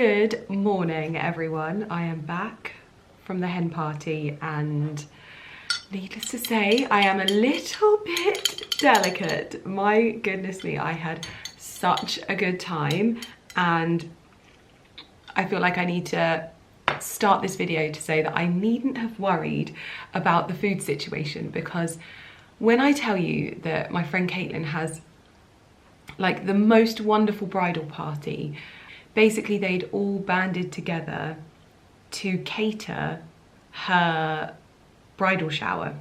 Good morning, everyone. I am back from the hen party and needless to say, I am a little bit delicate. My goodness me, I had such a good time and I feel like I need to start this video to say that I needn't have worried about the food situation, because when I tell you that my friend Caitlin has like the most wonderful bridal party, basically they'd all banded together to cater her bridal shower.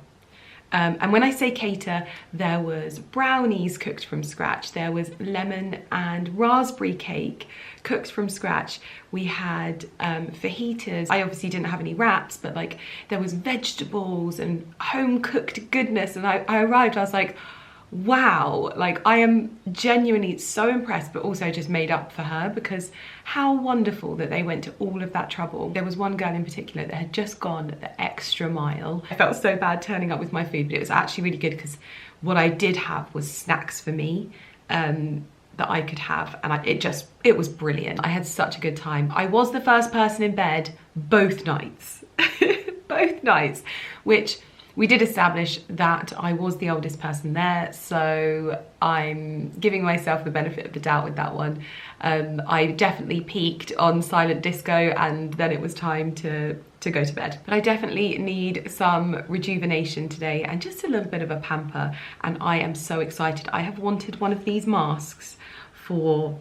And when I say cater, there was brownies cooked from scratch, there was lemon and raspberry cake cooked from scratch, we had fajitas. I obviously didn't have any wraps, but like there was vegetables and home cooked goodness, and I arrived, I was like, wow, like I am genuinely so impressed, but also just made up for her, because how wonderful that they went to all of that trouble. There was one girl in particular that had just gone the extra mile. I felt so bad turning up with my food, but it was actually really good because what I did have was snacks for me that I could have, and it was brilliant. I had such a good time. I was the first person in bed both nights, both nights, which we did establish that I was the oldest person there, so I'm giving myself the benefit of the doubt with that one. I definitely peaked on silent disco and then it was time to go to bed. But I definitely need some rejuvenation today and just a little bit of a pamper, and I am so excited. I have wanted one of these masks for,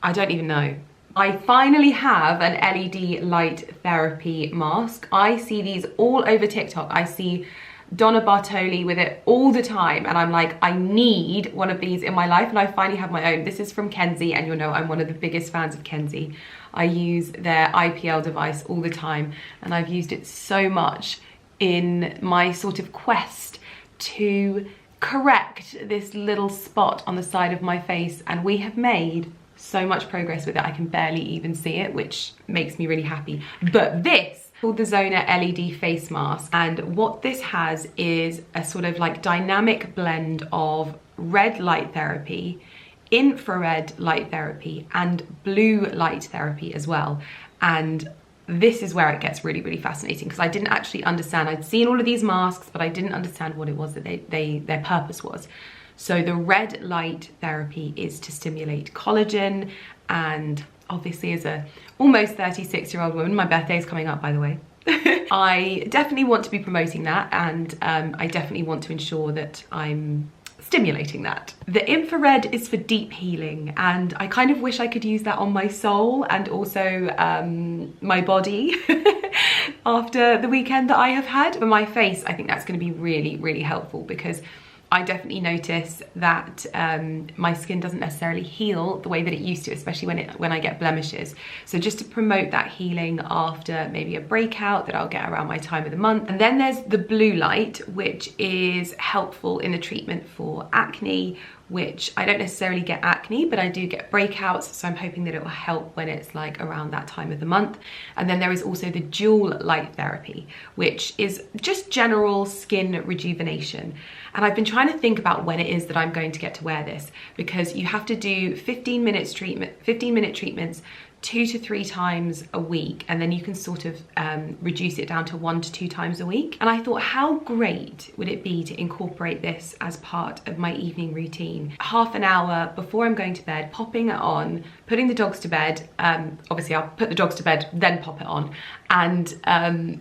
I don't even know. I finally have an LED light therapy mask. I see these all over TikTok. I see Donna Bartoli with it all the time, and I'm like, I need one of these in my life, and I finally have my own. This is from Kenzie, and you'll know I'm one of the biggest fans of Kenzie. I use their IPL device all the time, and I've used it so much in my sort of quest to correct this little spot on the side of my face, and we have made so much progress with it. I can barely even see it, which makes me really happy. But this is called the Zona LED face mask, and what this has is a sort of like dynamic blend of red light therapy, infrared light therapy, and blue light therapy as well. And this is where it gets really, really fascinating, because I didn't actually understand. I'd seen all of these masks, but I didn't understand what it was that their purpose was. So the red light therapy is to stimulate collagen, and obviously as a almost 36-year-old woman, my birthday is coming up, by the way, I definitely want to be promoting that, and I definitely want to ensure that I'm stimulating that. The infrared is for deep healing, and I kind of wish I could use that on my soul and also my body after the weekend that I have had. For my face, I think that's going to be really, really helpful, because I definitely notice that my skin doesn't necessarily heal the way that it used to, especially when I get blemishes. So just to promote that healing after maybe a breakout that I'll get around my time of the month. And then there's the blue light, which is helpful in the treatment for acne, which I don't necessarily get acne, but I do get breakouts, so I'm hoping that it will help when it's like around that time of the month. And then there is also the dual light therapy, which is just general skin rejuvenation. And I've been trying to think about when it is that I'm going to get to wear this, because you have to do 15-minute treatments 2 to 3 times a week, and then you can sort of reduce it down to 1 to 2 times a week. And I thought, how great would it be to incorporate this as part of my evening routine? Half an hour before I'm going to bed, popping it on, putting the dogs to bed. Obviously I'll put the dogs to bed, then pop it on, and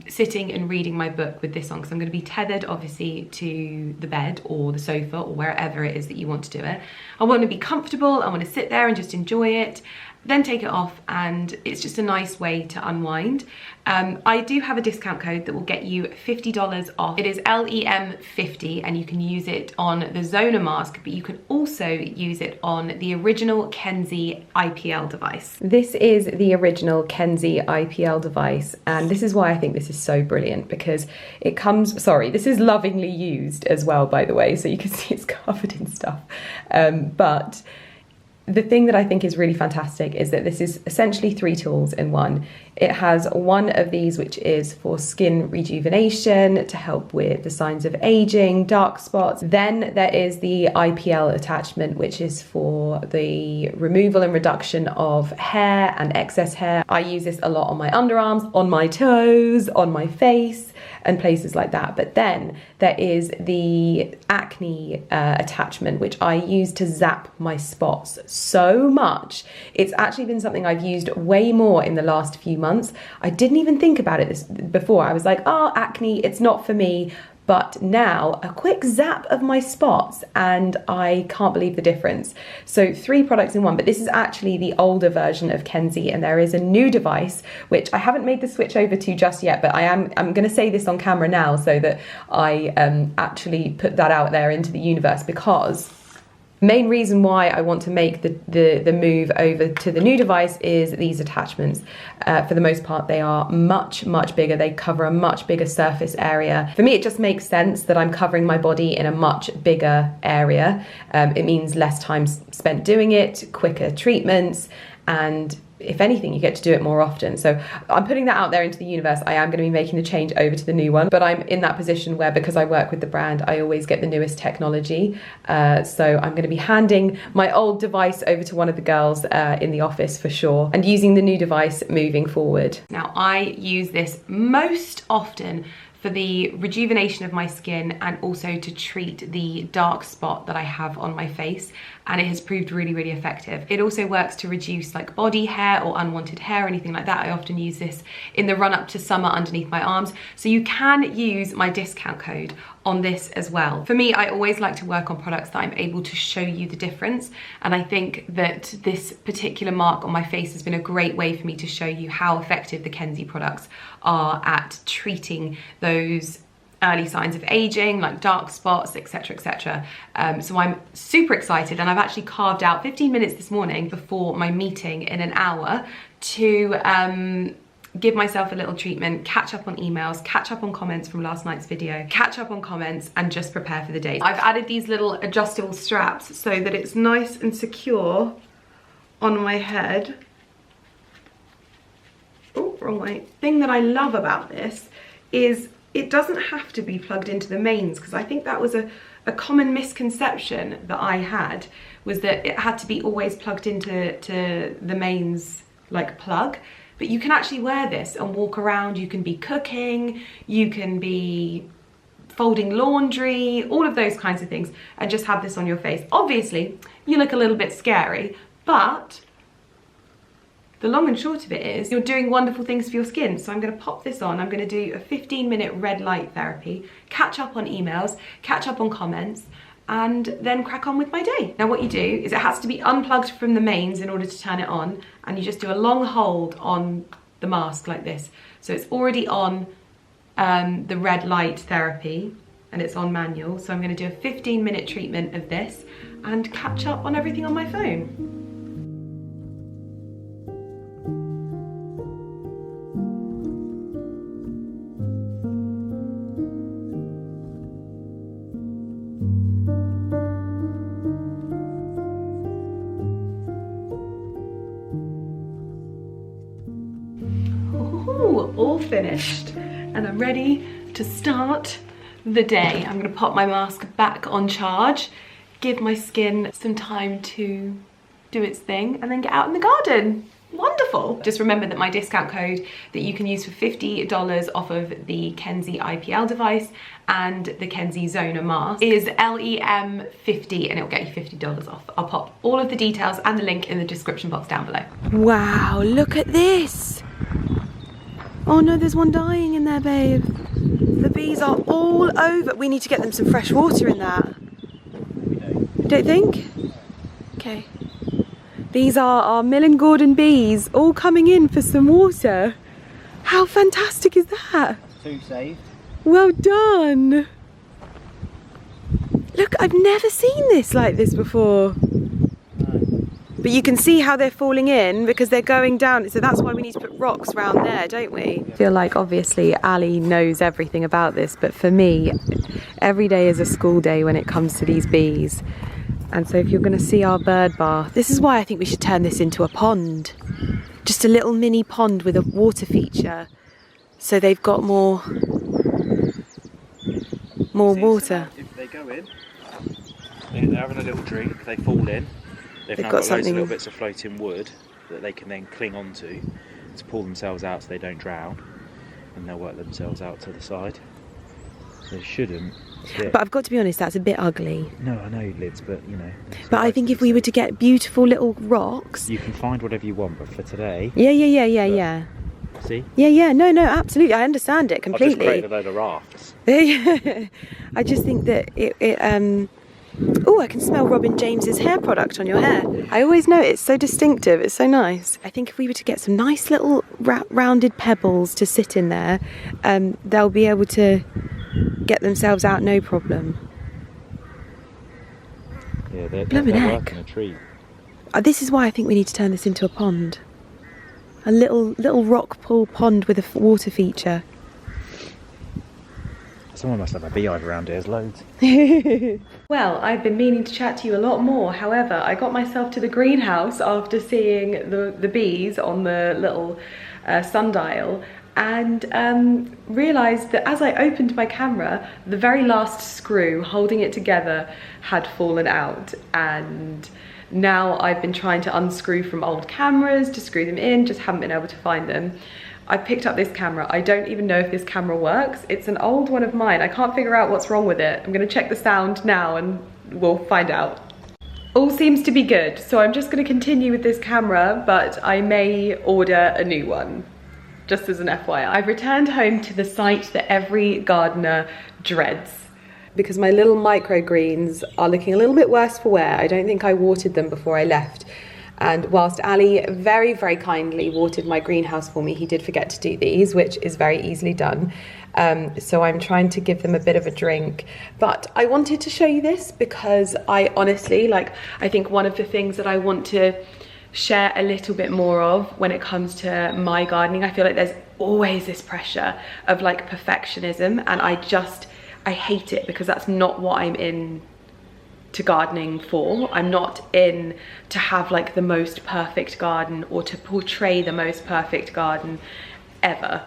sitting and reading my book with this on, because I'm going to be tethered obviously to the bed or the sofa or wherever it is that you want to do it. I want to be comfortable, I want to sit there and just enjoy it, then take it off, and it's just a nice way to unwind. I do have a discount code that will get you $50 off. It is LEM50, and you can use it on the Zona mask, but you can also use it on the original Kenzie IPL device. This is the original Kenzie IPL device, and this is why I think this is so brilliant, because it comes, sorry, this is lovingly used as well, by the way, so you can see it's covered in stuff, but the thing that I think is really fantastic is that this is essentially 3 tools in one. It has one of these which is for skin rejuvenation to help with the signs of aging, dark spots. Then there is the IPL attachment, which is for the removal and reduction of hair and excess hair. I use this a lot on my underarms, on my toes, on my face and places like that. But then there is the acne attachment, which I use to zap my spots so much. It's actually been something I've used way more in the last few months. I didn't even think about it before. I was like, oh, acne, it's not for me. But now a quick zap of my spots and I can't believe the difference. So 3 products in one, but this is actually the older version of Kenzie, and there is a new device which I haven't made the switch over to just yet, but I'm going to say this on camera now so that I actually put that out there into the universe, because main reason why I want to make the move over to the new device is these attachments. For the most part, they are much bigger. They cover a much bigger surface area. For me, it just makes sense that I'm covering my body in a much bigger area. It means less time spent doing it, quicker treatments, and if anything, you get to do it more often. So I'm putting that out there into the universe. I am going to be making the change over to the new one, but I'm in that position where, because I work with the brand, I always get the newest technology. So I'm going to be handing my old device over to one of the girls in the office for sure, and using the new device moving forward. Now, I use this most often for the rejuvenation of my skin and also to treat the dark spot that I have on my face, and it has proved really effective. It also works to reduce like body hair or unwanted hair or anything like that. I often use this in the run up to summer underneath my arms, so you can use my discount code on this as well. For me, I always like to work on products that I'm able to show you the difference, and I think that this particular mark on my face has been a great way for me to show you how effective the Kenzie products are at treating those early signs of aging, like dark spots, etc, etc. So I'm super excited, and I've actually carved out 15 minutes this morning before my meeting in an hour to give myself a little treatment, catch up on emails, catch up on comments from last night's video, catch up on comments, and just prepare for the day. I've added these little adjustable straps so that it's nice and secure on my head. Oh, wrong way. Thing that I love about this is it doesn't have to be plugged into the mains, because I think that was a common misconception that I had, was that it had to be always plugged into the mains like plug. But you can actually wear this and walk around. You can be cooking, you can be folding laundry, all of those kinds of things, and just have this on your face. Obviously, you look a little bit scary, but the long and short of it is you're doing wonderful things for your skin. So I'm going to pop this on. I'm going to do a 15-minute red light therapy, catch up on emails, catch up on comments, and then crack on with my day. Now what you do is it has to be unplugged from the mains in order to turn it on, and you just do a long hold on the mask like this. So it's already on the red light therapy, and it's on manual. So I'm going to do a 15-minute treatment of this and catch up on everything on my phone. All finished, and I'm ready to start the day. I'm going to pop my mask back on charge, give my skin some time to do its thing, and then get out in the garden. Wonderful. Just remember that my discount code that you can use for $50 off of the Kenzie IPL device and the Kenzie Zona mask is LEM50, and it'll get you $50 off. I'll pop all of the details and the link in the description box down below. Wow, look at this. Oh no, there's one dying in there, babe. The bees are all over. We need to get them some fresh water in that. Don't think? Okay. These are our Millen Gordon bees, all coming in for some water. How fantastic is that? 2 saved. Well done. Look, I've never seen this like this before. But you can see how they're falling in because they're going down. So that's why we need to put rocks around there, don't we? I feel like obviously Ali knows everything about this, but for me, every day is a school day when it comes to these bees. And so if you're going to see our bird bath, this is why I think we should turn this into a pond. Just a little mini pond with a water feature. So they've got more water. If they go in, they're having a little drink, they fall in. They've now got loads of little bits of floating wood that they can then cling onto to pull themselves out so they don't drown. And they'll work themselves out to the side. They shouldn't. But I've got to be honest, that's a bit ugly. No, I know, Lids, but you know. But I think if we were to get beautiful little rocks... You can find whatever you want, but for today... Yeah. See? Yeah, no, absolutely. I understand it completely. I've just created a load of rafts. I just think that oh, I can smell Robin James's hair product on your hair. I always know, it's so distinctive, it's so nice. I think if we were to get some nice little rounded pebbles to sit in there, they'll be able to get themselves out no problem. Yeah, they're working a treat. This is why I think we need to turn this into a pond. A little rock pool pond with a water feature. Someone must have a beehive around here, there's loads. Well, I've been meaning to chat to you a lot more. However, I got myself to the greenhouse after seeing the bees on the little sundial, and realised that as I opened my camera, the very last screw holding it together had fallen out, and now I've been trying to unscrew from old cameras to screw them in, just haven't been able to find them. I picked up this camera. I don't even know if this camera works. It's an old one of mine. I can't figure out what's wrong with it. I'm gonna check the sound now and we'll find out. All seems to be good, so I'm just gonna continue with this camera, but I may order a new one, just as an FYI. I've returned home to the site that every gardener dreads, because my little microgreens are looking a little bit worse for wear. I don't think I watered them before I left. And whilst Ali very, very kindly watered my greenhouse for me, he did forget to do these, which is very easily done. So I'm trying to give them a bit of a drink. But I wanted to show you this because I honestly, I think one of the things that I want to share a little bit more of when it comes to my gardening, I feel like there's always this pressure of perfectionism, and I hate it, because that's not what I'm in to gardening for. I'm not in to have the most perfect garden or to portray the most perfect garden ever.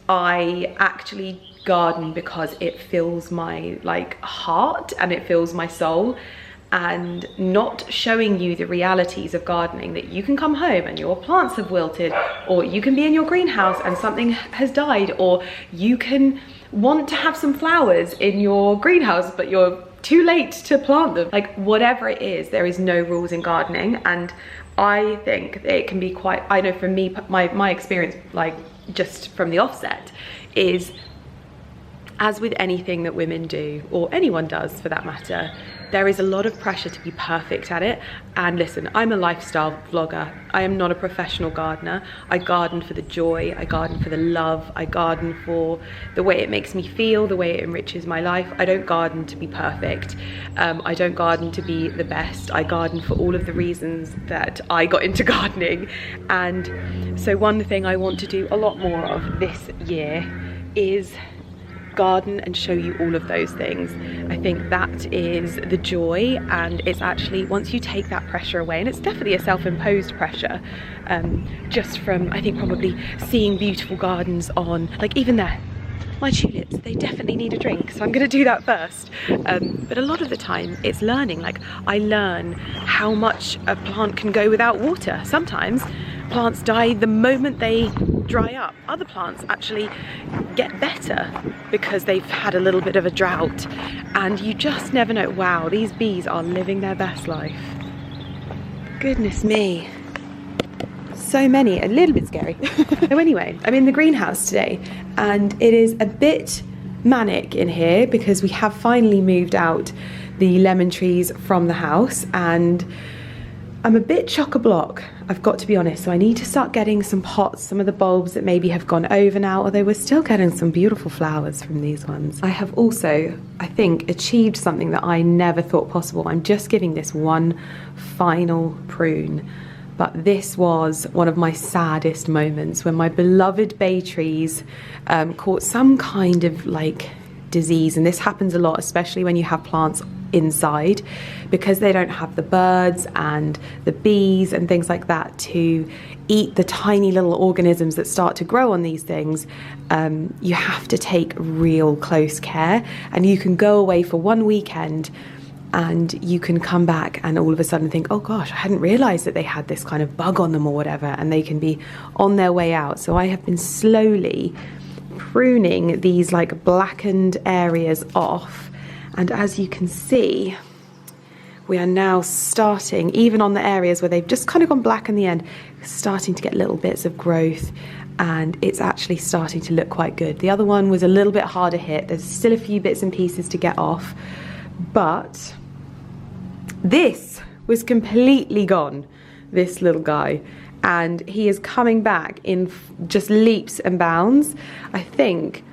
I actually garden because it fills my heart and it fills my soul, and not showing you the realities of gardening, that you can come home and your plants have wilted, or you can be in your greenhouse and something has died, or you can want to have some flowers in your greenhouse but you're too late to plant them. Whatever it is, there is no rules in gardening, and I think it can be quite, I know for me, my experience, just from the offset, is as with anything that women do, or anyone does for that matter, there is a lot of pressure to be perfect at it. And listen, I'm a lifestyle vlogger. I am not a professional gardener. I garden for the joy, I garden for the love, I garden for the way it makes me feel, the way it enriches my life. I don't garden to be perfect. I don't garden to be the best. I garden for all of the reasons that I got into gardening. And so one thing I want to do a lot more of this year is garden and show you all of those things. I think that is the joy, and it's actually, once you take that pressure away, and it's definitely a self-imposed pressure, just from, I think, probably seeing beautiful gardens on, even there, my tulips, they definitely need a drink, so I'm gonna do that first. But a lot of the time it's learning. I learn how much a plant can go without water. Sometimes plants die the moment they dry up. Other plants actually get better because they've had a little bit of a drought, and you just never know. Wow, these bees are living their best life. Goodness me. So many, a little bit scary. So anyway, I'm in the greenhouse today, and it is a bit manic in here because we have finally moved out the lemon trees from the house, and I'm a bit chock-a-block, I've got to be honest. So I need to start getting some pots, some of the bulbs that maybe have gone over now, although we're still getting some beautiful flowers from these ones. I have also, I think, achieved something that I never thought possible. I'm just giving this one final prune. But this was one of my saddest moments, when my beloved bay trees caught some kind of disease. And this happens a lot, especially when you have plants inside, because they don't have the birds and the bees and things like that to eat the tiny little organisms that start to grow on these things. You have to take real close care, and you can go away for one weekend and you can come back and all of a sudden think, oh gosh, I hadn't realized that they had this kind of bug on them or whatever, and they can be on their way out. So I have been slowly pruning these like blackened areas off, and as you can see, we are now starting, even on the areas where they've just kind of gone black in the end, starting to get little bits of growth, and it's actually starting to look quite good. The other one was a little bit harder hit. There's still a few bits and pieces to get off, but this was completely gone, this little guy, and he is coming back in just leaps and bounds. I think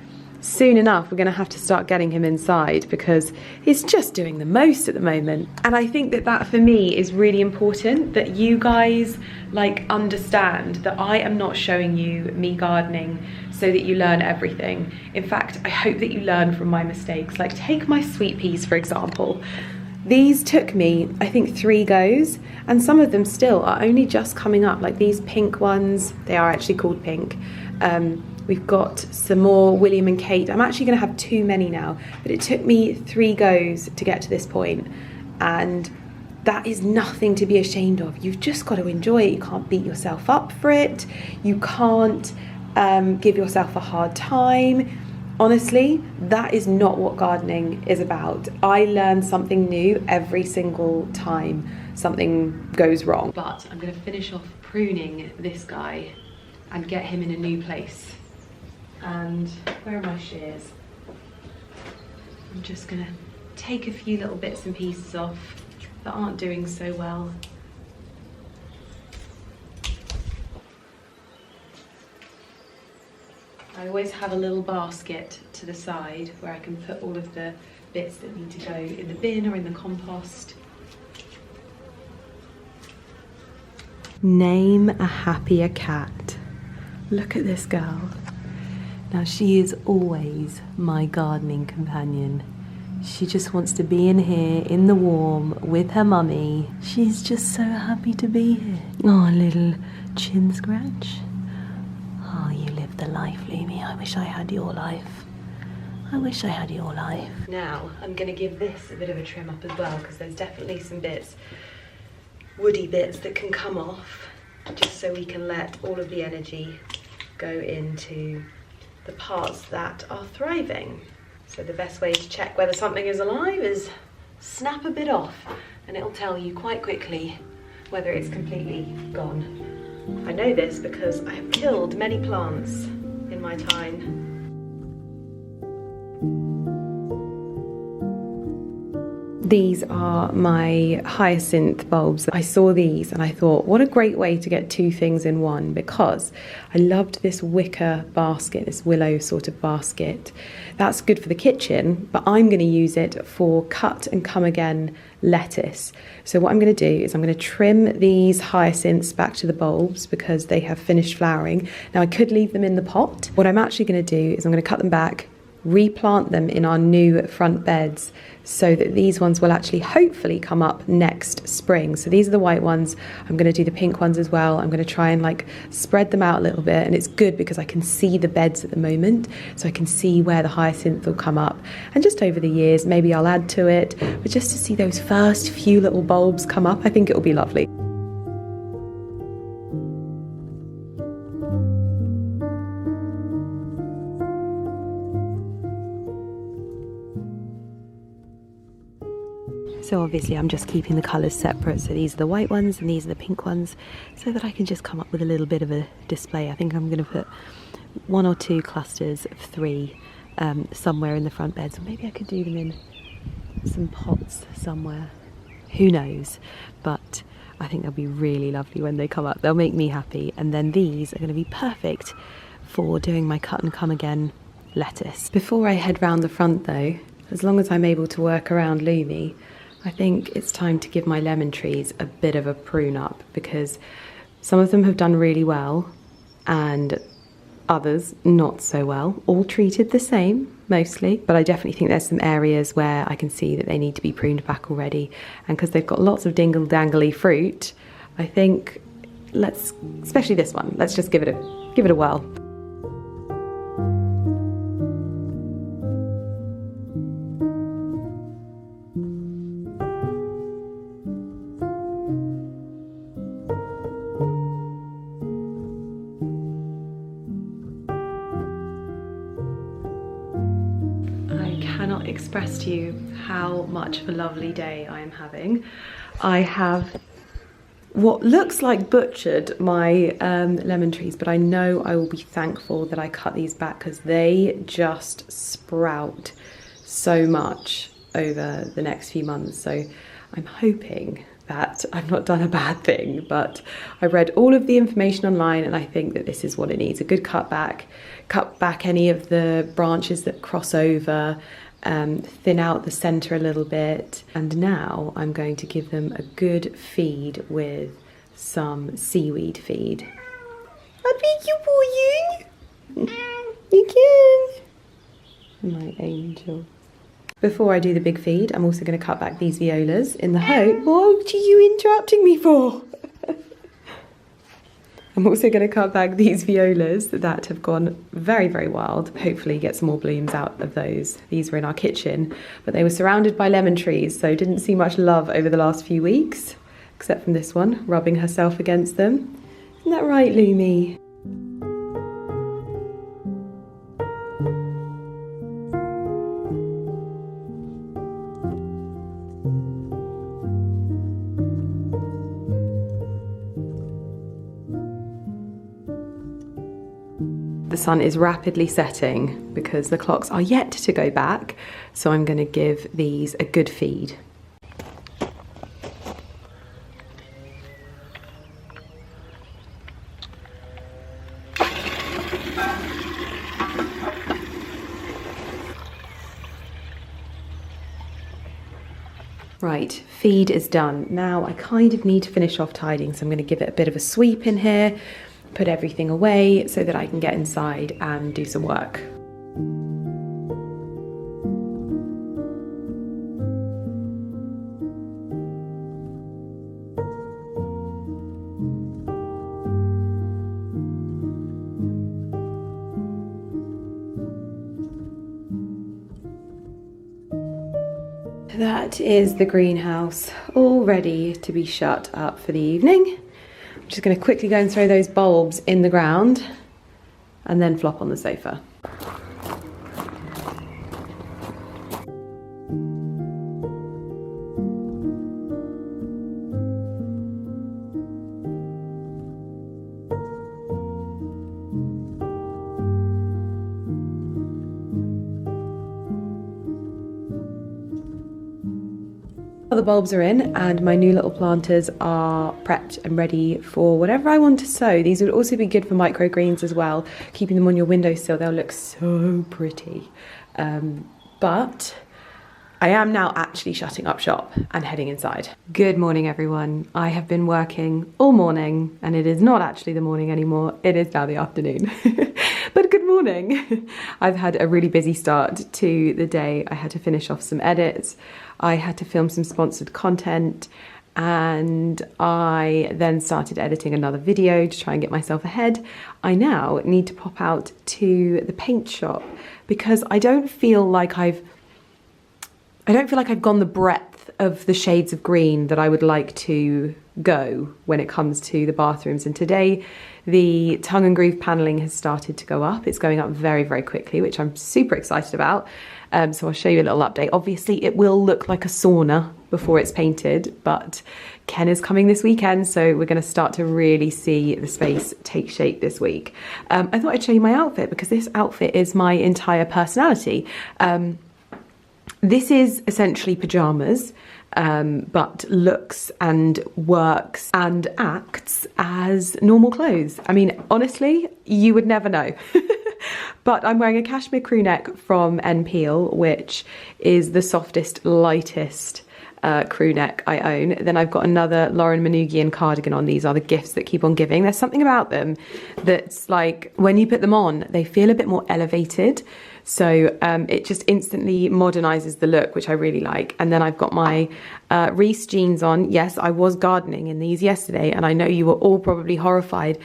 soon enough we're going to have to start getting him inside, because he's just doing the most at the moment. And I think that that for me is really important, that you guys like understand that I am not showing you me gardening so that you learn everything. In fact, I hope that you learn from my mistakes. Like, take my sweet peas for example. These took me, I think, 3 goes, and some of them still are only just coming up. Like these pink ones, they are actually called pink. We've got some more William and Kate. I'm actually going to have too many now, but it took me 3 goes to get to this point, and that is nothing to be ashamed of. You've just got to enjoy it. You can't beat yourself up for it. You can't give yourself a hard time. Honestly, that is not what gardening is about. I learn something new every single time something goes wrong. But I'm going to finish off pruning this guy and get him in a new place. And where are my shears? I'm just going to take a few little bits and pieces off that aren't doing so well. I always have a little basket to the side where I can put all of the bits that need to go in the bin or in the compost. Name a happier cat. Look at this girl. Now she is always my gardening companion. She just wants to be in here in the warm with her mummy. She's just so happy to be here. Oh, a little chin scratch. Oh, you live the life, Lumi. I wish I had your life. I wish I had your life. Now, I'm going to give this a bit of a trim up as well, because there's definitely some bits, woody bits, that can come off, just so we can let all of the energy go into the parts that are thriving. So the best way to check whether something is alive is snap a bit off, and it'll tell you quite quickly whether it's completely gone. I know this because I have killed many plants in my time. These are my hyacinth bulbs. I saw these and I thought, what a great way to get 2 things in one, because I loved this wicker basket, this willow sort of basket. That's good for the kitchen, but I'm going to use it for cut and come again lettuce. So what I'm going to do is I'm going to trim these hyacinths back to the bulbs because they have finished flowering. Now I could leave them in the pot. What I'm actually going to do is I'm going to cut them back, replant them in our new front beds, so that these ones will actually hopefully come up next spring. So these are the white ones. I'm going to do the pink ones as well. I'm going to try and like spread them out a little bit, and it's good because I can see the beds at the moment, so I can see where the hyacinth will come up, and just over the years maybe I'll add to it, but just to see those first few little bulbs come up, I think it will be lovely. So obviously I'm just keeping the colours separate, so these are the white ones and these are the pink ones, so that I can just come up with a little bit of a display. I think I'm going to put 1 or 2 clusters of 3 somewhere in the front beds, or maybe I could do them in some pots somewhere, who knows, but I think they'll be really lovely when they come up. They'll make me happy, and then these are going to be perfect for doing my cut and come again lettuce. Before I head round the front though, as long as I'm able to work around Lumi, I think it's time to give my lemon trees a bit of a prune up, because some of them have done really well and others not so well. All treated the same. mostly, but I definitely think there's some areas where I can see that they need to be pruned back already. And because they've got lots of dingle dangly fruit, I think especially this one, let's just give it a whirl. Express to you how much of a lovely day I am having. I have what looks like butchered my lemon trees, but I know I will be thankful that I cut these back because they just sprout so much over the next few months. So I'm hoping that I've not done a bad thing, but I read all of the information online and I think that this is what it needs. A good cut back any of the branches that cross over, thin out the centre a little bit, and now I'm going to give them a good feed with some seaweed feed. I think you You can. My angel. Before I do the big feed, I'm also going to cut back these violas in the hope. What are you interrupting me for? I'm also going to cut back these violas that have gone very, very wild. Hopefully get some more blooms out of those. These were in our kitchen, but they were surrounded by lemon trees, so didn't see much love over the last few weeks, except from this one, rubbing herself against them. Isn't that right, Lumi? The sun is rapidly setting because the clocks are yet to go back, so I'm going to give these a good feed. Right, feed is done. Now I kind of need to finish off tidying, so I'm going to give it a bit of a sweep in here, put everything away so that I can get inside and do some work. That is the greenhouse all ready to be shut up for the evening. I'm just going to quickly go and throw those bulbs in the ground and then flop on the sofa. The bulbs are in and my new little planters are prepped and ready for whatever I want to sow. These would also be good for microgreens as well. Keeping them on your windowsill, they'll look so pretty. But I am now actually shutting up shop and heading inside. Good morning, everyone. I have been working all morning and it is not actually the morning anymore. It is now the afternoon. But good morning. I've had a really busy start to the day. I had to finish off some edits. I had to film some sponsored content and I then started editing another video to try and get myself ahead. I now need to pop out to the paint shop because I don't feel like I've gone the breadth of the shades of green that I would like to go when it comes to the bathrooms. And today the tongue and groove paneling has started to go up. It's going up very, very quickly, which I'm super excited about. So I'll show you a little update. Obviously it will look like a sauna before it's painted, but Ken is coming this weekend, so we're going to start to really see the space take shape this week. I thought I'd show you my outfit because this outfit is my entire personality. This is essentially pajamas, but looks and works and acts as normal clothes. I mean, honestly, you would never know. But I'm wearing a cashmere crew neck from N Peel, which is the softest, lightest crew neck I own. Then I've got another Lauren Manugian cardigan on. These are the gifts that keep on giving. There's something about them that's like, when you put them on, they feel a bit more elevated. So it just instantly modernizes the look, which I really like. And then I've got my Reese jeans on. Yes, I was gardening in these yesterday, and I know you were all probably horrified,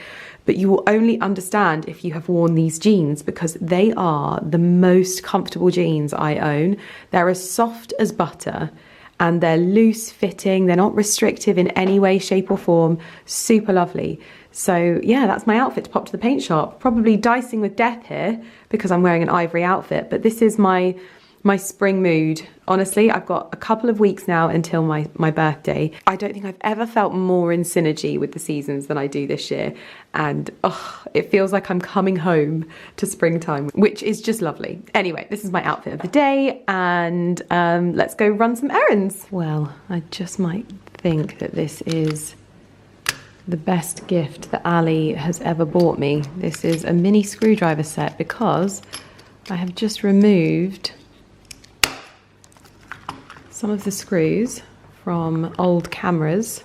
but you will only understand if you have worn these jeans, because they are the most comfortable jeans I own. They're as soft as butter, and they're loose fitting. They're not restrictive in any way, shape or form. Super lovely. So yeah, that's my outfit to pop to the paint shop. Probably dicing with death here because I'm wearing an ivory outfit, but this is my spring mood. Honestly, I've got a couple of weeks now until my birthday. I don't think I've ever felt more in synergy with the seasons than I do this year. And it feels like I'm coming home to springtime, which is just lovely. Anyway, this is my outfit of the day, and let's go run some errands. Well, I just might think that this is the best gift that Ali has ever bought me. This is a mini screwdriver set because I have just removed some of the screws from old cameras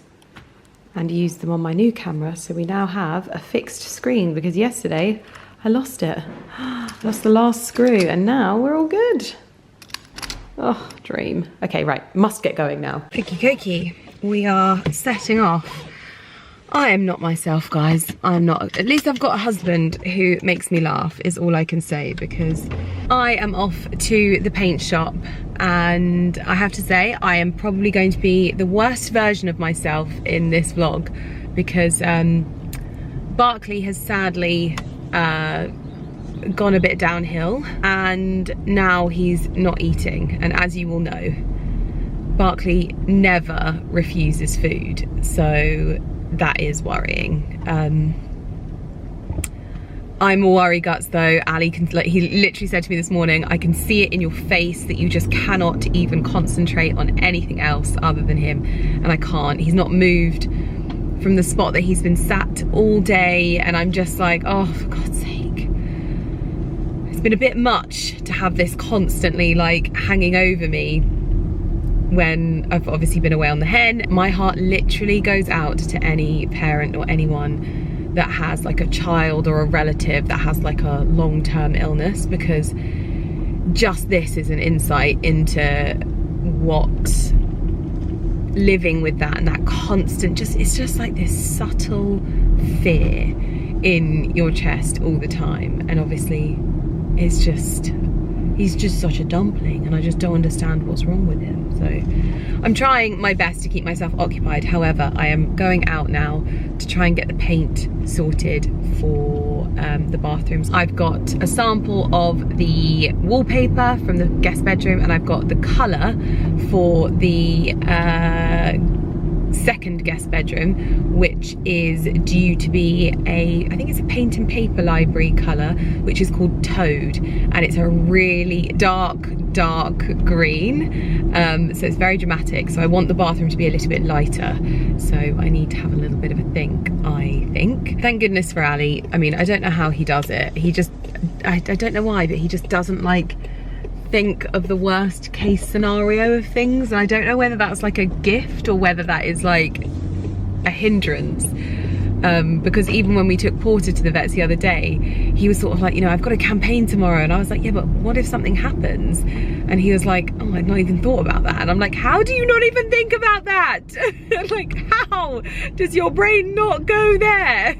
and used them on my new camera. So we now have a fixed screen, because yesterday I lost it. I lost the last screw, and now we're all good. Oh, dream. Okay, right, must get going now. Cookie cookie, we are setting off. I am not myself, guys. I'm not. At least I've got a husband who makes me laugh, is all I can say, because I am off to the paint shop, and I have to say I am probably going to be the worst version of myself in this vlog, because Barkley has sadly gone a bit downhill, and now he's not eating. And as you will know, Barkley never refuses food, so that is worrying. I'm a worry guts though. Ali can, like, he literally said to me this morning, I can see it in your face that you just cannot even concentrate on anything else other than him. And I can't. He's not moved from the spot that he's been sat all day, and I'm just like, oh, for God's sake. It's been a bit much to have this constantly like hanging over me when I've obviously been away on the hen. My heart literally goes out to any parent or anyone that has like a child or a relative that has like a long-term illness, because just this is an insight into what living with that and that constant, it's just like this subtle fear in your chest all the time. And obviously it's just, he's just such a dumpling, and I just don't understand what's wrong with him. So I'm trying my best to keep myself occupied. However, I am going out now to try and get the paint sorted for the bathrooms. I've got a sample of the wallpaper from the guest bedroom, and I've got the colour for the second guest bedroom, which is due to be I think it's a paint and paper library colour, which is called Toad, and it's a really dark green, so it's very dramatic. So I want the bathroom to be a little bit lighter, so I need to have a little bit of a think, I think. Thank goodness for Ali. I mean, I don't know how he does it. He just, I don't know why, but he just doesn't like think of the worst case scenario of things, and I don't know whether that's like a gift or whether that is like a hindrance, because even when we took Porter to the vets the other day, he was sort of like, you know, I've got a campaign tomorrow, and I was like, yeah, but what if something happens? And he was like, oh, I'd not even thought about that. And I'm like, how do you not even think about that? Like, how does your brain not go there?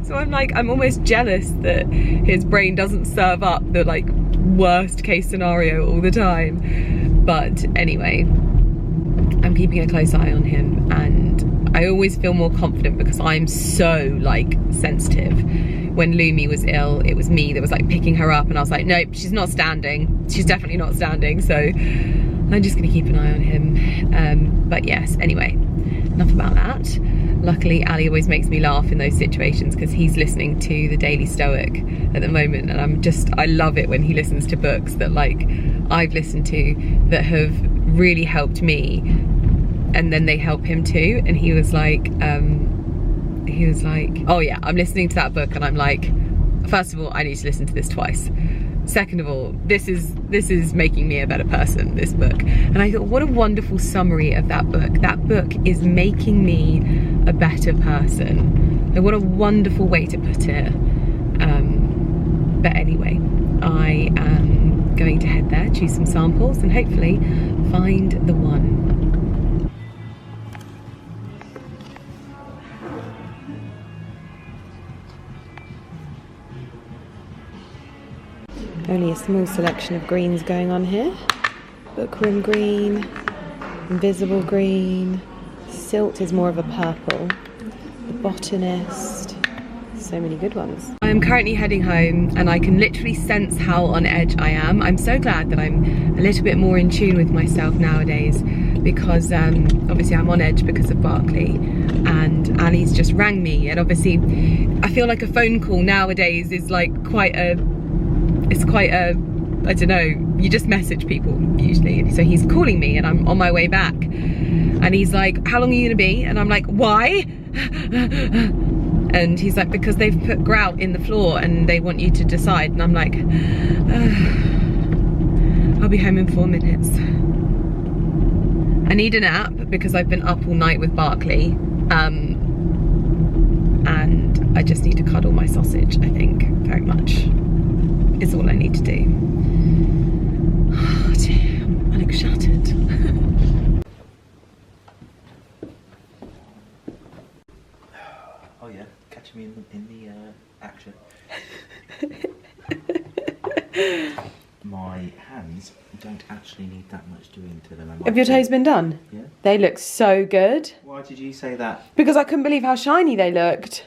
So I'm like, I'm almost jealous that his brain doesn't serve up the like worst case scenario all the time. But anyway, I'm keeping a close eye on him, and I always feel more confident because I'm so like sensitive. When Lumi was ill, it was me that was like picking her up, and I was like, nope, she's not standing. She's definitely not standing. So I'm just gonna keep an eye on him. But yes, anyway, enough about that. Luckily, Ali always makes me laugh in those situations because he's listening to the Daily Stoic at the moment, and I love it when he listens to books that like I've listened to that have really helped me, and then they help him too. And he was like, oh yeah, I'm listening to that book, and I'm like, first of all, I need to listen to this twice, Second of all, this is making me a better person, this book. And I thought, what a wonderful summary of that book. That book is making me a better person. And what a wonderful way to put it. But anyway, I am going to head there, choose some samples, and hopefully find the one. Only a small selection of greens going on here. Bookroom green, invisible green, silt is more of a purple, the botanist, so many good ones. I am currently heading home and I can literally sense how on edge I am. I'm so glad that I'm a little bit more in tune with myself nowadays, because obviously I'm on edge because of Barkley, and Ali's just rang me, and obviously I feel like a phone call nowadays is like quite a, I don't know, you just message people usually. So he's calling me and I'm on my way back, and he's like, how long are you gonna be? And I'm like, why? And he's like, because they've put grout in the floor and they want you to decide. And I'm like, I'll be home in 4 minutes. I need a nap because I've been up all night with Barkley, and I just need to cuddle my sausage, I think, very much is all I need to do. Oh dear, I look shattered. Oh yeah, catch me in the action. My hands don't actually need that much doing to them. Have your toes been done? Yeah. They look so good. Why did you say that? Because I couldn't believe how shiny they looked.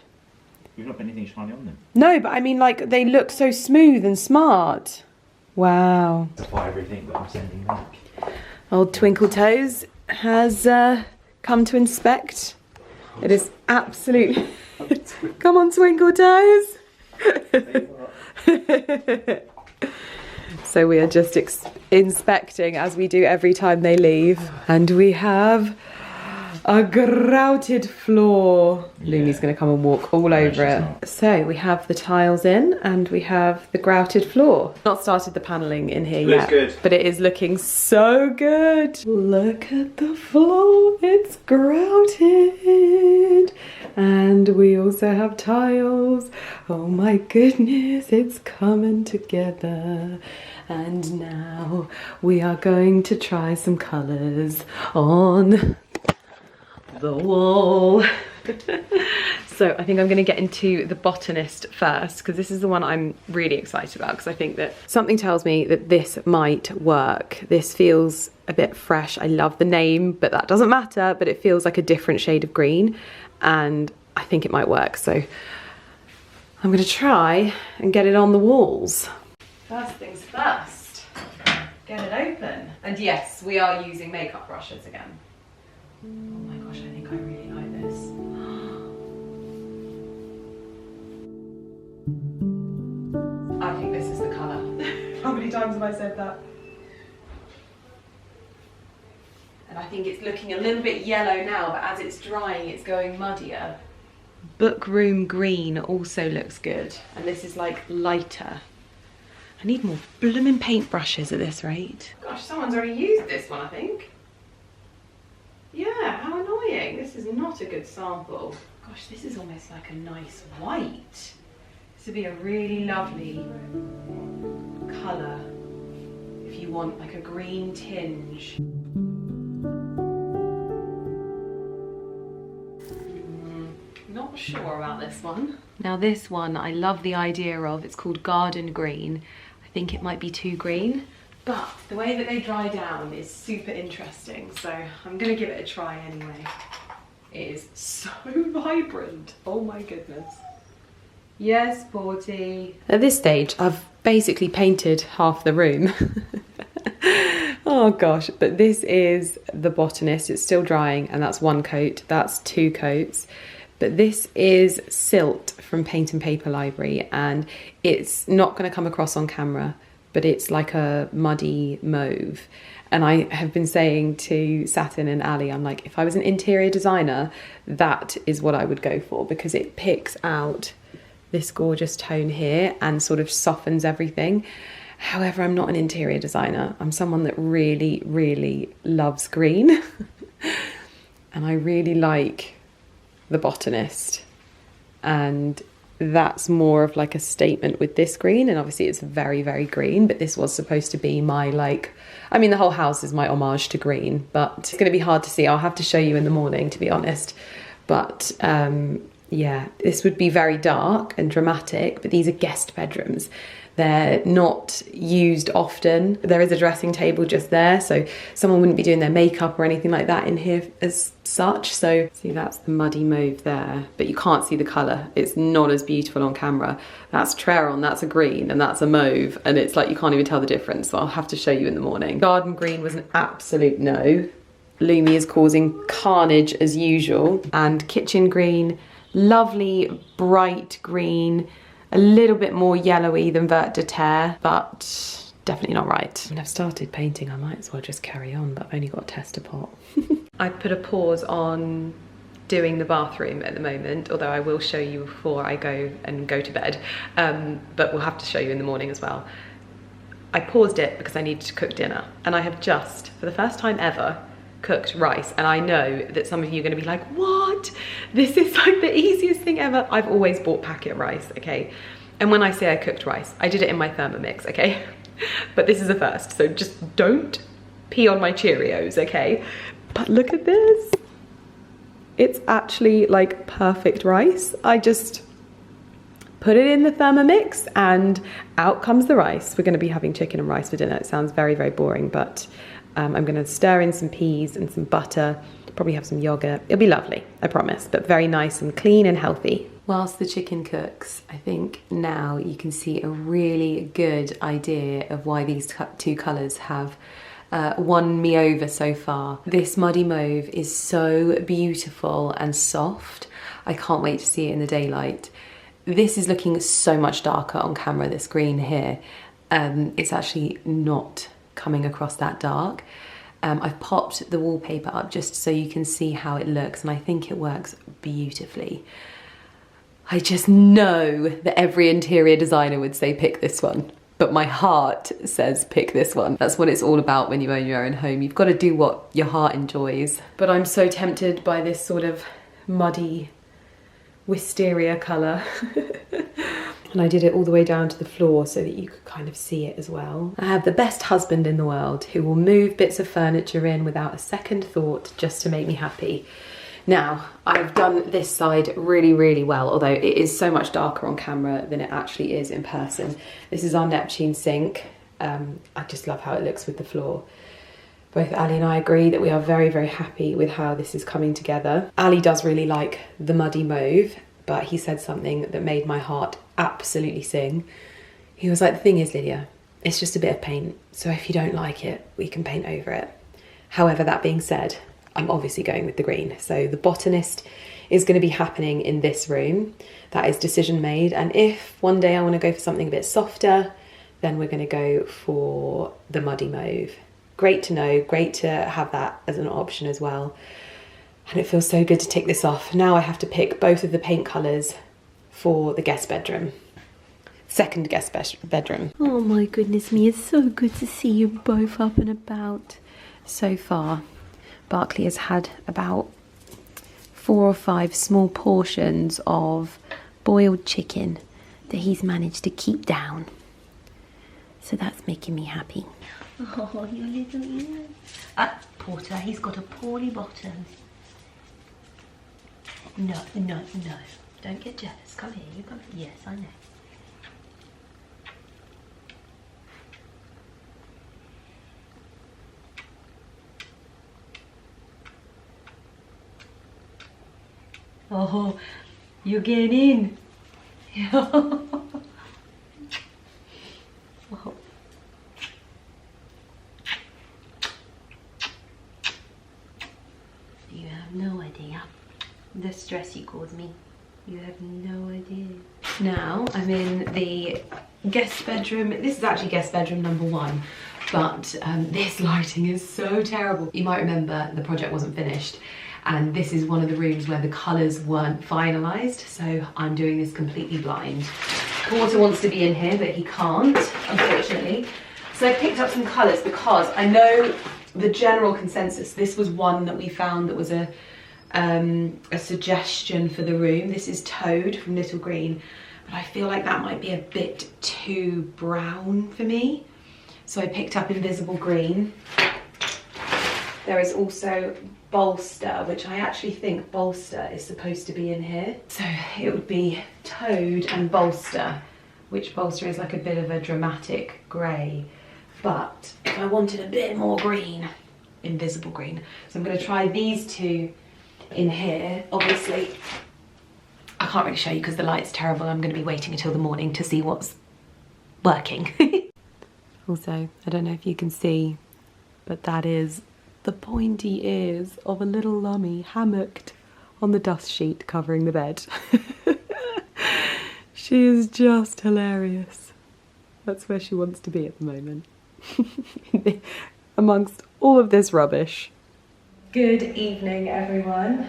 You've not got anything shiny on them. No, but I mean, like, they look so smooth and smart. Wow. Supply everything that I'm sending back. Old Twinkle Toes has come to inspect. It is absolutely... Come on, Twinkle Toes. So we are just inspecting, as we do every time they leave. And we have a grouted floor. Yeah. Looney's going to come and walk all over it. So we have the tiles in and we have the grouted floor. Not started the panelling in here yet, good, but it is looking so good. Look at the floor, it's grouted. And we also have tiles. Oh my goodness, it's coming together. And now we are going to try some colours on the wall. So I think I'm going to get into the botanist first, because this is the one I'm really excited about, because I think that something tells me that this might work. This feels a bit fresh. I love the name, but that doesn't matter, but it feels like a different shade of green, and I think it might work. So I'm going to try and get it on the walls. First things first, get it open. And yes, we are using makeup brushes again. Oh my gosh, I think I really like this. I think this is the colour. How many times have I said that? And I think it's looking a little bit yellow now, but as it's drying, it's going muddier. Bookroom green also looks good. And this is like lighter. I need more blooming paintbrushes at this rate. Gosh, someone's already used this one, I think. Yeah, how annoying. This is not a good sample. Gosh, this is almost like a nice white. This would be a really lovely colour if you want like a green tinge. Not sure about this one. Now this one I love the idea of. It's called Garden Green. I think it might be too green, but the way that they dry down is super interesting, so I'm gonna give it a try anyway. It is so vibrant. Oh my goodness. Yes, Porty. At this stage, I've basically painted half the room. Oh gosh, but this is the botanist. It's still drying, and that's one coat. That's 2 coats. But this is Silt from Paint and Paper Library, and it's not going to come across on camera, but it's like a muddy mauve. And I have been saying to Satin and Ali, I'm like, if I was an interior designer, that is what I would go for, because it picks out this gorgeous tone here and sort of softens everything. However, I'm not an interior designer. I'm someone that really, really loves green. And I really like The Botanist. And that's more of like a statement with this green. And obviously it's very, very green, but this was supposed to be my like, I mean, the whole house is my homage to green, but it's going to be hard to see. I'll have to show you in the morning, to be honest. But yeah, this would be very dark and dramatic, but these are guest bedrooms. They're not used often. There is a dressing table just there, so someone wouldn't be doing their makeup or anything like that in here as such. So see, that's the muddy mauve there, but you can't see the colour. It's not as beautiful on camera. That's Treron, that's a green, and that's a mauve, and it's like you can't even tell the difference, so I'll have to show you in the morning. Garden green was an absolute no. Lumi is causing carnage as usual. And kitchen green, lovely bright green, a little bit more yellowy than Vert de Terre, but definitely not right. And I've started painting, I might as well just carry on, but I've only got a tester pot. I put a pause on doing the bathroom at the moment, although I will show you before I go to bed, but we'll have to show you in the morning as well. I paused it because I needed to cook dinner, and I have just, for the first time ever, cooked rice. And I know that some of you are going to be like, what? This is like the easiest thing ever. I've always bought packet rice, okay? And when I say I cooked rice, I did it in my Thermomix, okay? But this is a first, so just don't pee on my Cheerios, okay? But look at this. It's actually like perfect rice. I just put it in the Thermomix and out comes the rice. We're going to be having chicken and rice for dinner. It sounds very, very boring, but I'm going to stir in some peas and some butter, probably have some yogurt. It'll be lovely, I promise, but very nice and clean and healthy. Whilst the chicken cooks, I think now you can see a really good idea of why these two colours have won me over so far. This muddy mauve is so beautiful and soft. I can't wait to see it in the daylight. This is looking so much darker on camera, this green here. It's actually not coming across that dark. I've popped the wallpaper up just so you can see how it looks, and I think it works beautifully. I just know that every interior designer would say pick this one, but my heart says pick this one. That's what it's all about when you own your own home. You've got to do what your heart enjoys. But I'm so tempted by this sort of muddy wisteria colour. And I did it all the way down to the floor so that you could kind of see it as well. I have the best husband in the world who will move bits of furniture in without a second thought just to make me happy. Now, I've done this side really, really well, although it is so much darker on camera than it actually is in person. This is our Neptune sink. I just love how it looks with the floor. Both Ali and I agree that we are very, very happy with how this is coming together. Ali does really like the muddy mauve, but he said something that made my heart absolutely sing. He was like, the thing is, Lydia, it's just a bit of paint, so if you don't like it, we can paint over it. However, that being said, I'm obviously going with the green. So the Botanist is going to be happening in this room. That is decision made. And if one day I want to go for something a bit softer, then we're going to go for the muddy mauve. Great to know, great to have that as an option as well. And it feels so good to tick this off. Now I have to pick both of the paint colours for the guest bedroom. Second guest bedroom. Oh my goodness me, it's so good to see you both up and about. So far, Barkley has had about 4 or 5 small portions of boiled chicken that he's managed to keep down. So that's making me happy. Oh, you little ear. Porter, he's got a poorly bottom. No, no, no. Don't get jealous. Come here, you come here. Yes, I know. Oh, you're getting in. Oh. You have no idea the stress you caused me. You have no idea. Now I'm in the guest bedroom. This is actually guest bedroom number 1, but this lighting is so terrible. You might remember the project wasn't finished, and this is one of the rooms where the colours weren't finalised, so I'm doing this completely blind. Porter wants to be in here, but he can't, unfortunately. So I picked up some colours because I know the general consensus, this was one that we found that was a suggestion for the room. This is Toad from Little Green, but I feel like that might be a bit too brown for me. So I picked up Invisible Green. There is also Bolster, which I actually think Bolster is supposed to be in here. So it would be Toad and Bolster, which Bolster is like a bit of a dramatic grey. But if I wanted a bit more green, Invisible Green. So I'm going to try these two in here. Obviously, I can't really show you because the light's terrible. I'm going to be waiting until the morning to see what's working. Also, I don't know if you can see, but that is the pointy ears of a little lummy hammocked on the dust sheet covering the bed. She is just hilarious. That's where she wants to be at the moment. Amongst all of this rubbish. Good evening, everyone.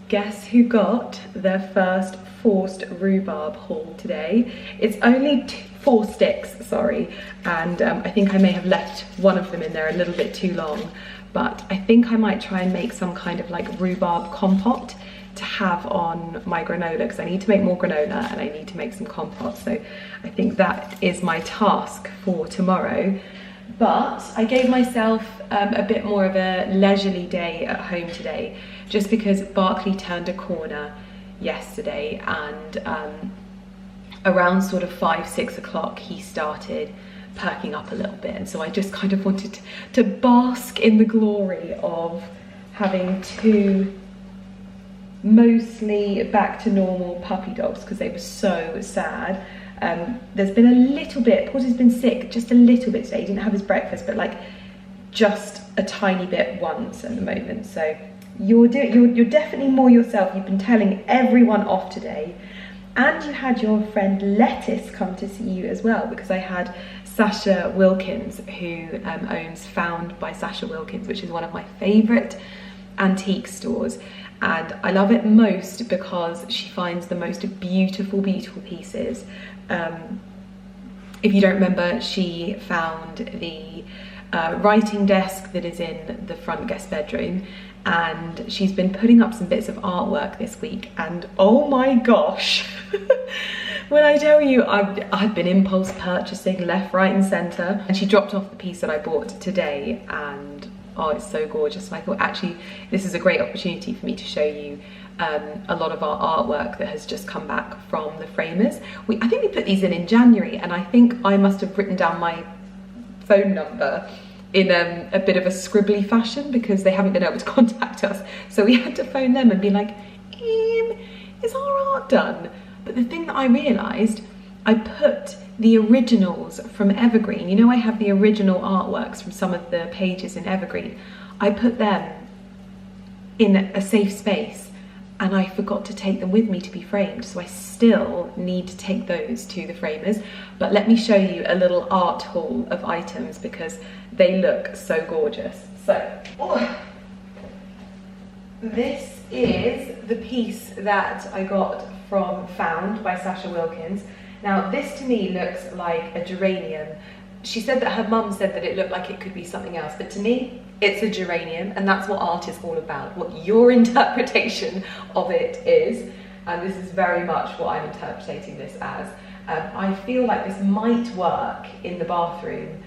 Guess who got their first forced rhubarb haul today? It's only 4 sticks, sorry, and I think I may have left one of them in there a little bit too long, but I think I might try and make some kind of like rhubarb compote to have on my granola, because I need to make more granola and I need to make some compote. So I think that is my task for tomorrow. But I gave myself a bit more of a leisurely day at home today, just because Barkley turned a corner yesterday, and around sort of 5-6 o'clock he started perking up a little bit, and so I just kind of wanted to bask in the glory of having 2 mostly back to normal puppy dogs, because they were so sad. There's been a little bit, Porter's been sick just a little bit today. He didn't have his breakfast, but like just a tiny bit once at the moment. So you're definitely more yourself. You've been telling everyone off today, and you had your friend Lettuce come to see you as well, because I had Sasha Wilkins, who owns Found by Sasha Wilkins, which is one of my favourite antique stores, and I love it most because she finds the most beautiful pieces. If you don't remember, she found the writing desk that is in the front guest bedroom, and she's been putting up some bits of artwork this week, and oh my gosh, when I tell you I've been impulse purchasing left, right and centre, and she dropped off the piece that I bought today, and oh, it's so gorgeous. And I thought, actually, this is a great opportunity for me to show you a lot of our artwork that has just come back from the framers. I think we put these in January, and I think I must have written down my phone number in a bit of a scribbly fashion, because they haven't been able to contact us. So we had to phone them and be like, is our art done? But the thing that I realised, I put the originals from Evergreen. You know, I have the original artworks from some of the pages in Evergreen. I put them in a safe space, and I forgot to take them with me to be framed. So I still need to take those to the framers. But let me show you a little art haul of items, because they look so gorgeous. So, this is the piece that I got from Found by Sasha Wilkins. Now, this to me looks like a geranium. She said that her mum said that it looked like it could be something else, but to me, it's a geranium, and that's what art is all about, what your interpretation of it is. And this is very much what I'm interpreting this as. I feel like this might work in the bathroom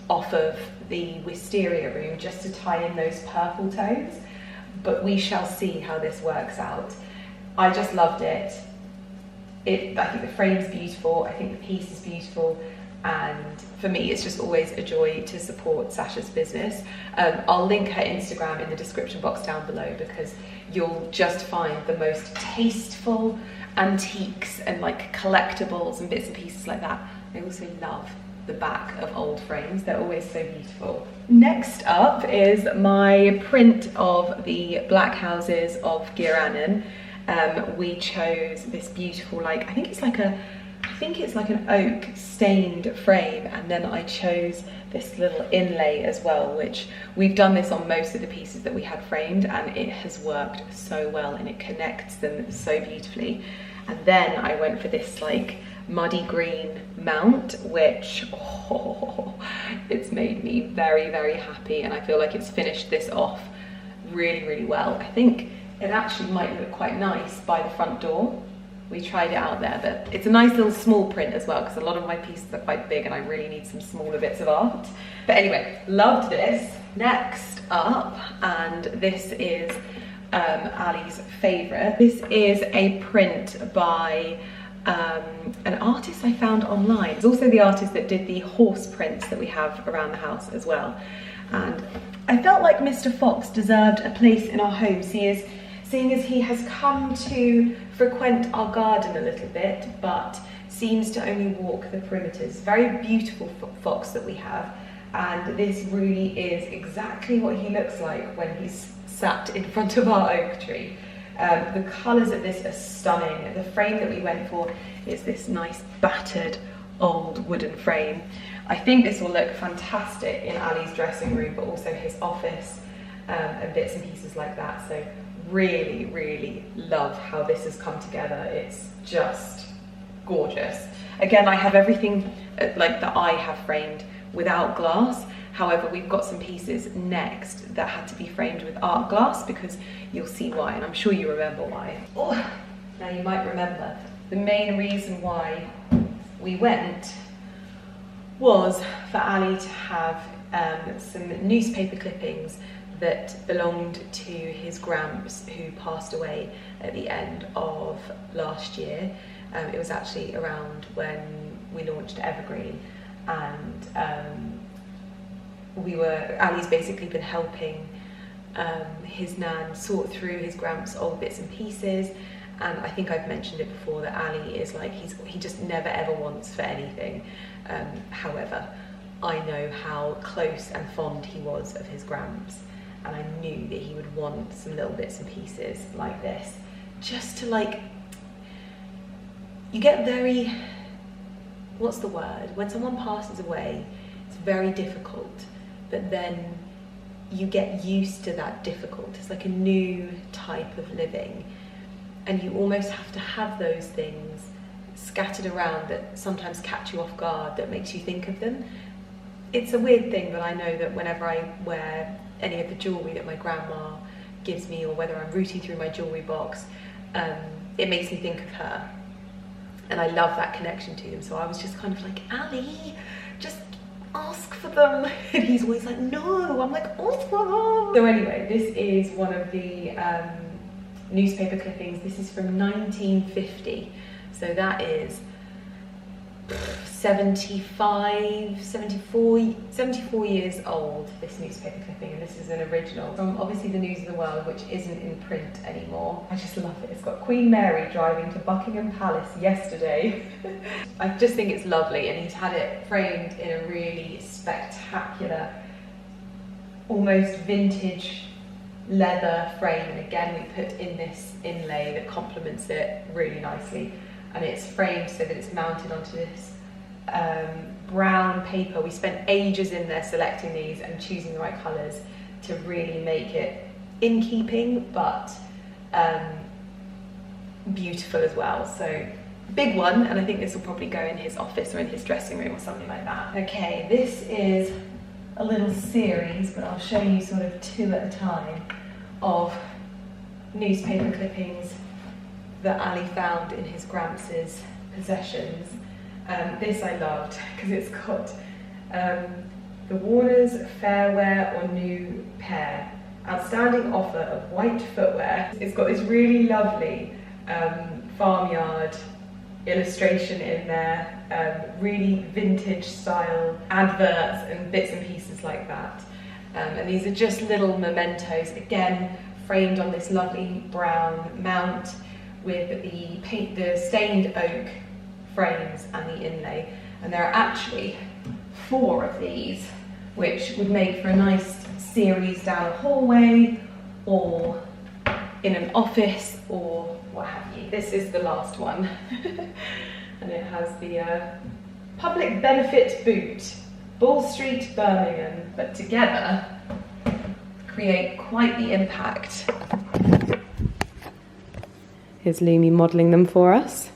off of the wisteria room, just to tie in those purple tones, but we shall see how this works out. I just loved it. I think the frame's beautiful, I think the piece is beautiful, and for me it's just always a joy to support Sasha's business. I'll link her Instagram in the description box down below, because you'll just find the most tasteful antiques and like collectibles and bits and pieces like that. I also love the back of old frames, they're always so beautiful. Next up is my print of the black houses of Giranen. We chose this beautiful, like, I think it's like an oak stained frame, and then I chose this little inlay as well, which we've done this on most of the pieces that we had framed, and it has worked so well and it connects them so beautifully. And then I went for this like muddy green mount, which it's made me very, very happy, and I feel like it's finished this off really, really well. I think it actually might look quite nice by the front door. We tried it out there, but it's a nice little small print as well, because a lot of my pieces are quite big and I really need some smaller bits of art. But anyway, loved this. Next up, and this is Ali's favourite. This is a print by an artist I found online. It's also the artist that did the horse prints that we have around the house as well. And I felt like Mr. Fox deserved a place in our home, seeing as he has come to frequent our garden a little bit, but seems to only walk the perimeters. Very beautiful fox that we have, and this really is exactly what he looks like when he's sat in front of our oak tree. The colours of this are stunning. The frame that we went for is this nice battered old wooden frame. I think this will look fantastic in Ali's dressing room, but also his office and bits and pieces like that. So really, really love how this has come together. It's just gorgeous. Again, I have everything like that I have framed without glass. However, we've got some pieces next that had to be framed with art glass, because you'll see why, and I'm sure you remember why. Oh, now you might remember the main reason why we went was for Ali to have some newspaper clippings that belonged to his Gramps, who passed away at the end of last year. It was actually around when we launched Evergreen, and Ali's basically been helping his nan sort through his Gramps' old bits and pieces. And I think I've mentioned it before that Ali is like, he just never ever wants for anything. However, I know how close and fond he was of his Gramps, and I knew that he would want some little bits and pieces like this, just to like, you get very, what's the word? When someone passes away, it's very difficult, but then you get used to that difficult. It's like a new type of living, and you almost have to have those things scattered around that sometimes catch you off guard, that makes you think of them. It's a weird thing, but I know that whenever I wear any of the jewellery that my grandma gives me, or whether I'm rooting through my jewellery box, it makes me think of her, and I love that connection to them. So I was just kind of like, Ali, just ask for them. And he's always like, no. I'm like, ask for them. So anyway, this is one of the newspaper clippings. This is from 1950, so that is 74 years old, this newspaper clipping, and this is an original from obviously the News of the World, which isn't in print anymore. I just love it. It's got Queen Mary driving to Buckingham Palace yesterday. I just think it's lovely, and he's had it framed in a really spectacular, almost vintage leather frame, and again we put in this inlay that complements it really nicely, and it's framed so that it's mounted onto this brown paper. We spent ages in there selecting these and choosing the right colours to really make it in keeping, but beautiful as well. So big one, and I think this will probably go in his office or in his dressing room or something like that. Okay, this is a little series, but I'll show you sort of two at a time, of newspaper clippings that Ali found in his Gramps' possessions. This I loved because it's got the Warner's Fairwear or New Pair, outstanding offer of white footwear. It's got this really lovely farmyard illustration in there, really vintage style adverts and bits and pieces like that. And these are just little mementos, again framed on this lovely brown mount with the stained oak frames and the inlay. And there are actually 4 of these, which would make for a nice series down a hallway or in an office or what have you. This is the last one. And it has the public benefit boot, Bull Street, Birmingham, but together create quite the impact. Here's Lumi modelling them for us.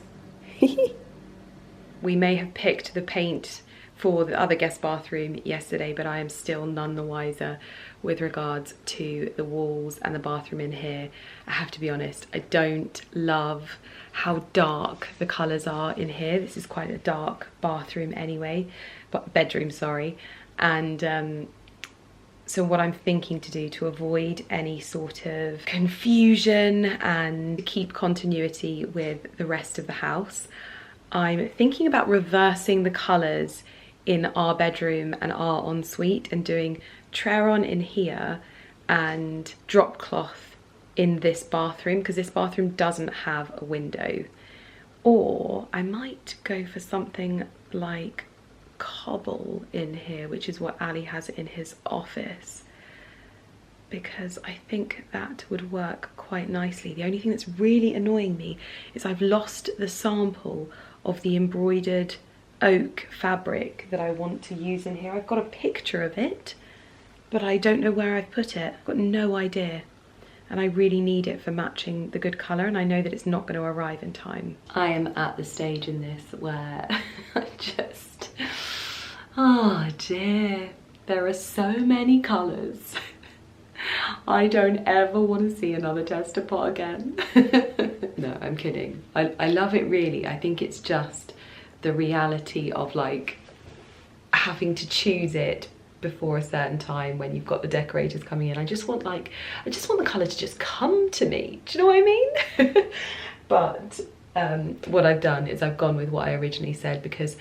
We may have picked the paint for the other guest bathroom yesterday, but I am still none the wiser with regards to the walls and the bathroom in here. I have to be honest, I don't love how dark the colours are in here. This is quite a dark bathroom anyway, but bedroom, sorry. And so what I'm thinking to do to avoid any sort of confusion and keep continuity with the rest of the house, I'm thinking about reversing the colours in our bedroom and our ensuite and doing Treron in here and drop cloth in this bathroom, because this bathroom doesn't have a window. Or I might go for something like cobble in here, which is what Ali has in his office, because I think that would work quite nicely. The only thing that's really annoying me is I've lost the sample of the embroidered oak fabric that I want to use in here. I've got a picture of it, but I don't know where I've put it. I've got no idea. And I really need it for matching the good colour, and I know that it's not going to arrive in time. I am at the stage in this where I just, oh dear, there are so many colours. I don't ever want to see another tester pot again. No, I'm kidding. I love it really. I think it's just the reality of like having to choose it before a certain time when you've got the decorators coming in. I just want the colour to just come to me. Do you know what I mean? But what I've done is I've gone with what I originally said, because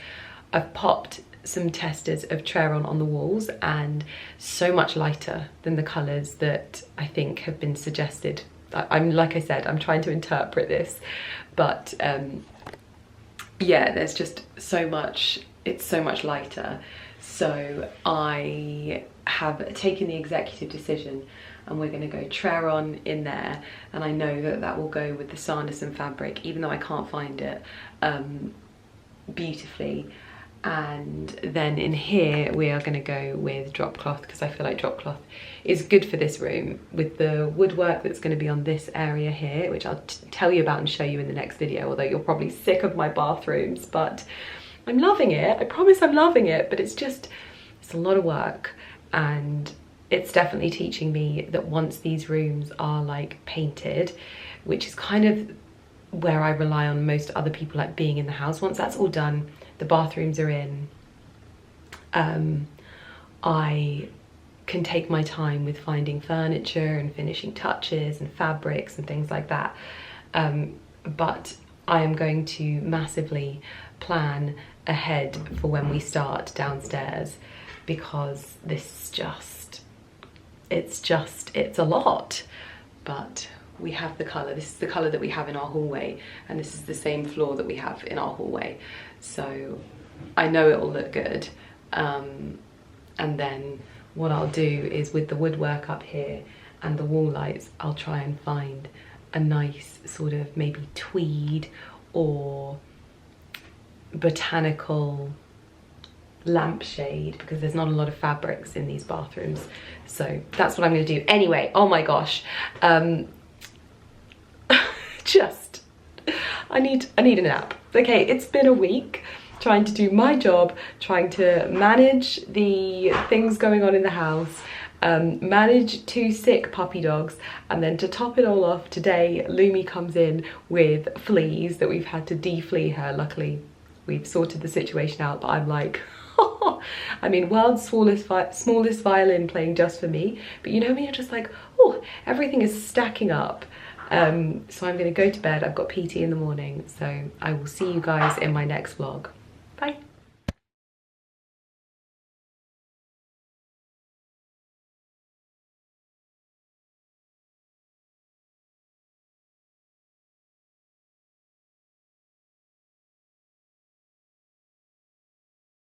I've popped some testers of Treron on the walls, and so much lighter than the colours that I think have been suggested. I'm like I said, I'm trying to interpret this, but yeah, there's just so much, it's so much lighter. So I have taken the executive decision, and we're going to go Treron in there, and I know that that will go with the Sanderson fabric, even though I can't find it, beautifully. And then in here we are going to go with drop cloth, because I feel like drop cloth is good for this room, with the woodwork that's going to be on this area here, which I'll tell you about and show you in the next video, although you're probably sick of my bathrooms. But I'm loving it, I promise I'm loving it, but it's a lot of work, and it's definitely teaching me that once these rooms are like painted, which is kind of where I rely on most other people like being in the house, once that's all done, the bathrooms are in, I can take my time with finding furniture and finishing touches and fabrics and things like that. But I am going to massively plan ahead for when we start downstairs, because this just, it's a lot. But we have the colour, this is the colour that we have in our hallway, and this is the same floor that we have in our hallway, so I know it will look good. And then what I'll do is, with the woodwork up here and the wall lights, I'll try and find a nice sort of maybe tweed or botanical lampshade, because there's not a lot of fabrics in these bathrooms. So that's what I'm going to do. Anyway, oh my gosh, just I need a nap. Okay, it's been a week trying to do my job, trying to manage the things going on in the house, manage 2 sick puppy dogs, and then to top it all off, today Lumi comes in with fleas that we've had to de-flea her. Luckily we've sorted the situation out, but I'm like, I mean, world's smallest violin playing just for me, but you know when you're just like, oh, everything is stacking up. So I'm going to go to bed. I've got PT in the morning, so I will see you guys in my next vlog. Bye.